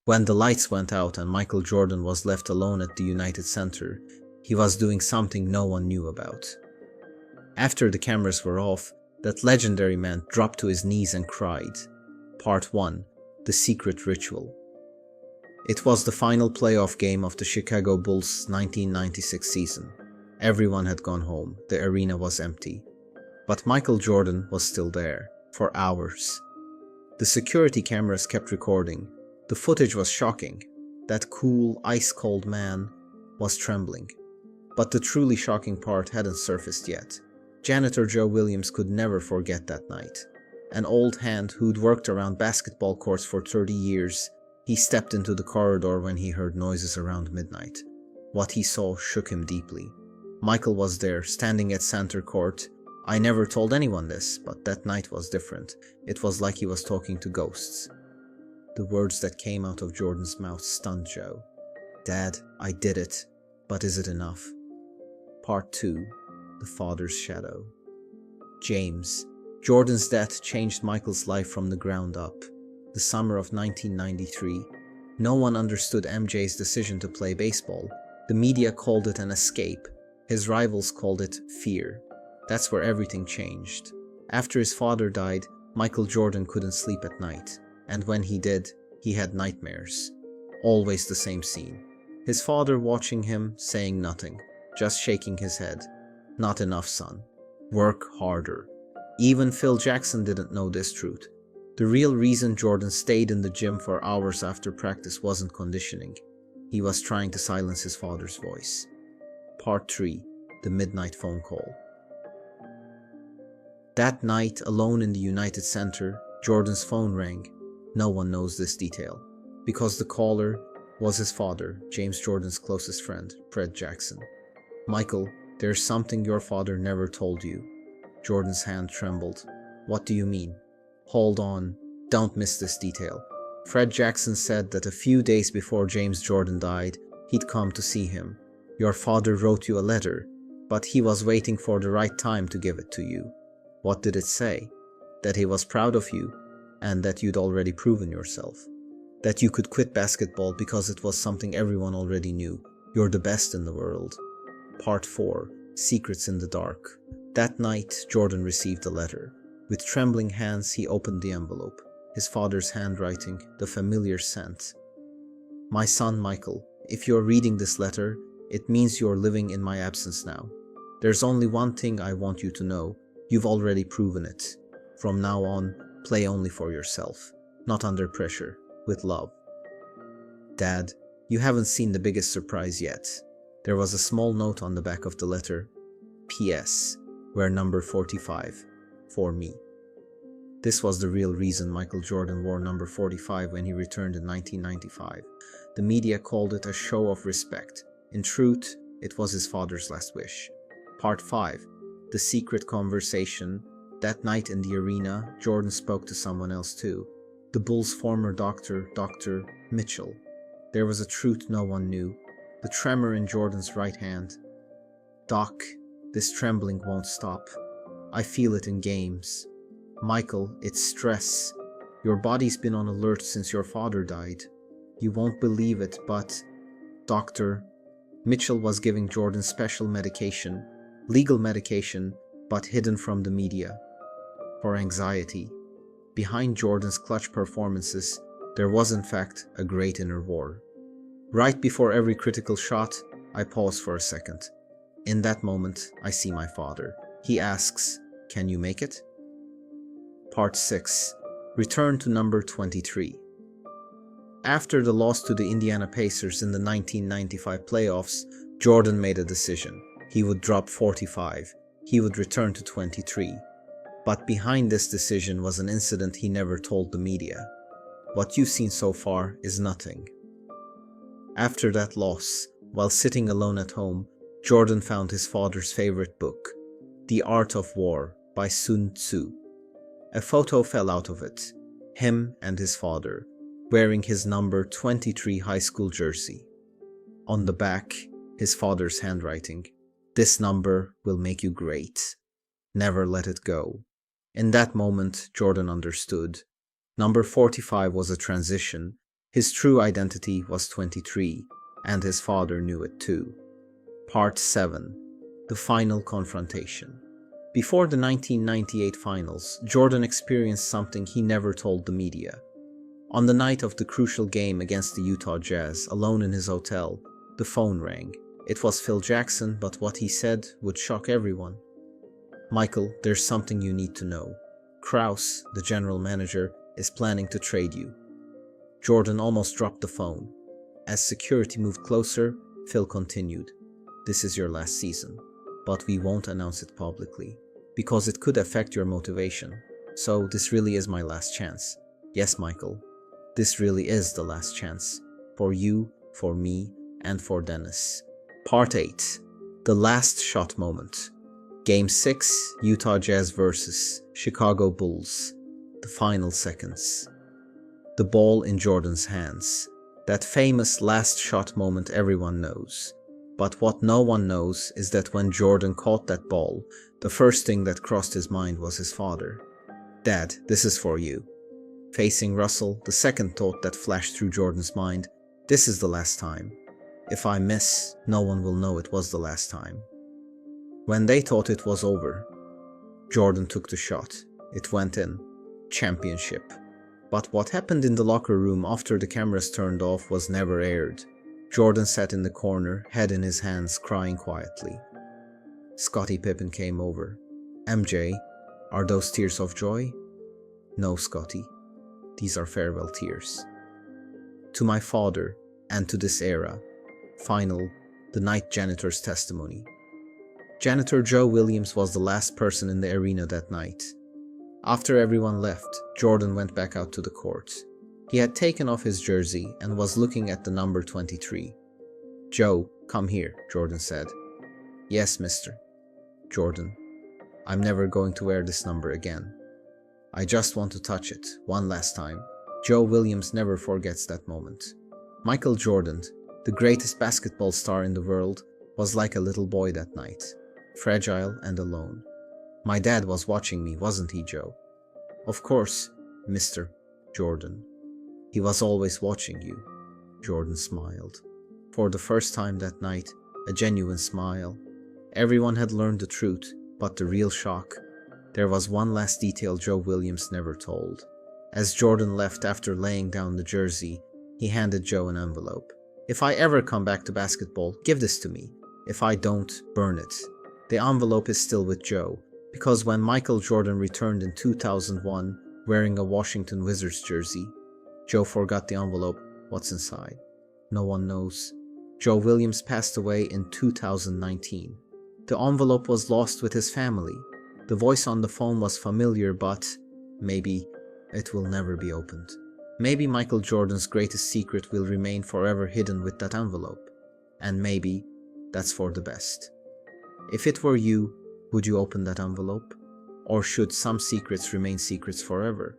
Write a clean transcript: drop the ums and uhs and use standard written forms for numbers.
When the lights went out and Michael Jordan was left alone at the United Center, he was doing something no one knew about. After the cameras were off, that legendary man dropped to his knees and cried. Part 1. The Secret Ritual. It was the final playoff game of the Chicago Bulls' 1996 season. Everyone had gone home, the arena was empty. But Michael Jordan was still there, for hours. The security cameras kept recording. The footage was shocking. That cool, ice-cold man was trembling. But the truly shocking part hadn't surfaced yet. Janitor Joe Williams could never forget that night. An old hand who'd worked around basketball courts for 30 years, he stepped into the corridor when he heard noises around midnight. What he saw shook him deeply. Michael was there, standing at center court. I never told anyone this, but that night was different. It was like he was talking to ghosts. The words that came out of Jordan's mouth stunned Joe. "Dad, I did it, but is it enough?" Part 2. The Father's Shadow. James. Jordan's death changed Michael's life from the ground up. The summer of 1993. No one understood MJ's decision to play baseball. The media called it an escape. His rivals called it fear. That's where everything changed. After his father died, Michael Jordan couldn't sleep at night. And when he did, he had nightmares. Always the same scene. His father watching him, saying nothing, just shaking his head. "Not enough, son. Work harder." Even Phil Jackson didn't know this truth. The real reason Jordan stayed in the gym for hours after practice wasn't conditioning. He was trying to silence his father's voice. Part 3. The Midnight Phone Call. That night, alone in the United Center, Jordan's phone rang. No one knows this detail, because the caller was his father, James Jordan's closest friend, Fred Jackson. "Michael, there's something your father never told you." Jordan's hand trembled. "What do you mean?" "Hold on, don't miss this detail." Fred Jackson said that a few days before James Jordan died, he'd come to see him. "Your father wrote you a letter, but he was waiting for the right time to give it to you." "What did it say?" "That he was proud of you, and that you'd already proven yourself. That you could quit basketball because it was something everyone already knew. You're the best in the world." Part 4. Secrets in the Dark. That night, Jordan received a letter. With trembling hands, he opened the envelope. His father's handwriting, the familiar scent. "My son Michael, if you're reading this letter, it means you're living in my absence now. There's only one thing I want you to know. You've already proven it. From now on, play only for yourself, not under pressure, with love." "Dad, you haven't seen the biggest surprise yet." There was a small note on the back of the letter. "P.S. Wear number 45. For me." This was the real reason Michael Jordan wore number 45 when he returned in 1995. The media called it a show of respect. In truth, it was his father's last wish. Part 5. The Secret Conversation. That night in the arena, Jordan spoke to someone else too. The Bulls' former doctor, Dr. Mitchell. There was a truth no one knew. The tremor in Jordan's right hand. "Doc, this trembling won't stop. I feel it in games. Michael, it's stress. Your body's been on alert since your father died. You won't believe it, but..." Dr. Mitchell was giving Jordan special medication, legal medication, but hidden from the media. For anxiety. Behind Jordan's clutch performances, there was in fact a great inner war. Right before every critical shot, I pause for a second. In that moment, I see my father. He asks, "Can you make it?" Part 6. Return to number 23. After the loss to the Indiana Pacers in the 1995 playoffs, Jordan made a decision. He would drop 45. He would return to 23. But behind this decision was an incident he never told the media. What you've seen so far is nothing. After that loss, while sitting alone at home, Jordan found his father's favorite book, The Art of War by Sun Tzu. A photo fell out of it, him and his father, wearing his number 23 high school jersey. On the back, his father's handwriting, "This number will make you great. Never let it go." In that moment, Jordan understood. Number 45 was a transition. His true identity was 23, and his father knew it too. Part 7. The Final Confrontation. Before the 1998 finals, Jordan experienced something he never told the media. On the night of the crucial game against the Utah Jazz, alone in his hotel, the phone rang. It was Phil Jackson, but what he said would shock everyone. "Michael, there's something you need to know. Krause, the general manager, is planning to trade you." Jordan almost dropped the phone. As security moved closer, Phil continued, "This is your last season, but we won't announce it publicly, because it could affect your motivation. So this really is my last chance. Yes, Michael, this really is the last chance. For you, for me, and for Dennis." Part 8. The Last Shot Moment. Game 6, Utah Jazz vs. Chicago Bulls. The final seconds. The ball in Jordan's hands. That famous last shot moment everyone knows. But what no one knows is that when Jordan caught that ball, the first thing that crossed his mind was his father. "Dad, this is for you." Facing Russell, the second thought that flashed through Jordan's mind, "This is the last time. If I miss, no one will know it was the last time." When they thought it was over, Jordan took the shot. It went in. Championship. But what happened in the locker room after the cameras turned off was never aired. Jordan sat in the corner, head in his hands, crying quietly. Scottie Pippen came over. "MJ, are those tears of joy?" "No, Scottie. These are farewell tears. To my father, and to this era." Final, the night janitor's testimony. Janitor Joe Williams was the last person in the arena that night. After everyone left, Jordan went back out to the court. He had taken off his jersey and was looking at the number 23. "Joe, come here," Jordan said. "Yes, mister." "Jordan, I'm never going to wear this number again. I just want to touch it, one last time." Joe Williams never forgets that moment. Michael Jordan, the greatest basketball star in the world, was like a little boy that night, fragile and alone. "My dad was watching me, wasn't he, Joe?" "Of course, Mr. Jordan. He was always watching you." Jordan smiled. For the first time that night, a genuine smile. Everyone had learned the truth, but the real shock. There was one last detail Joe Williams never told. As Jordan left after laying down the jersey, he handed Joe an envelope. "If I ever come back to basketball, give this to me. If I don't, burn it." The envelope is still with Joe, because when Michael Jordan returned in 2001 wearing a Washington Wizards jersey, Joe forgot the envelope. What's inside? No one knows. Joe Williams passed away in 2019. The envelope was lost with his family. The voice on the phone was familiar, but maybe it will never be opened. Maybe Michael Jordan's greatest secret will remain forever hidden with that envelope. And maybe that's for the best. If it were you, would you open that envelope? Or should some secrets remain secrets forever?